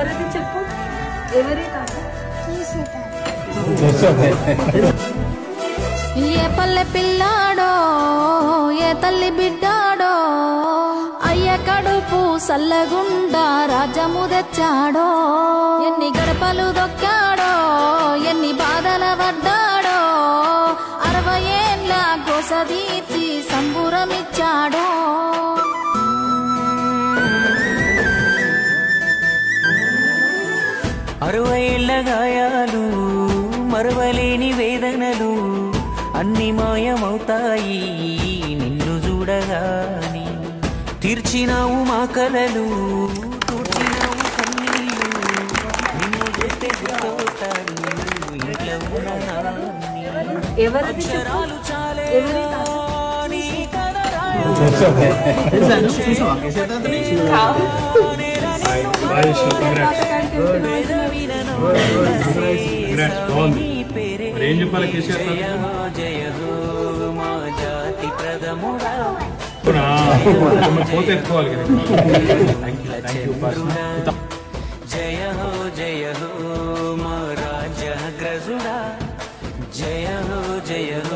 ఎవరిది చెప్పు, ఎవరి తాత? ఏ పల్లె పిల్లాడో ఏ తల్లి బిడ్డాడో అయ్య కడుపు సల్లగుండా రాజ్యము తెచ్చాడో. ఎన్ని గడపలు దొక్కాడో ఎన్ని బాధల పడ్డాడో 60 ఏళ్ళ గోసదీర్చి సంబురమిచ్చాడో. 60 ఏళ్ళ గాయాలు మరవలేని వేదనలు అన్ని మాయమవుతాయి నిన్ను చూడగాని. తీర్చినావు మా కలలు తూర్చినావు కన్నీళ్ళు నిన్ను చూస్తే గుర్తొస్తాడు ఇంట్లో ఉన్న అక్షరాలు చాలే నీ కథ ఏం చెప్పాలి కేసీఆర్? జయ హో మా జాతి ప్రథముడా పోతే ఎత్తుకోవాలి కదా. జయ హో మా రాజ్యాగ్రజుడా జయ హో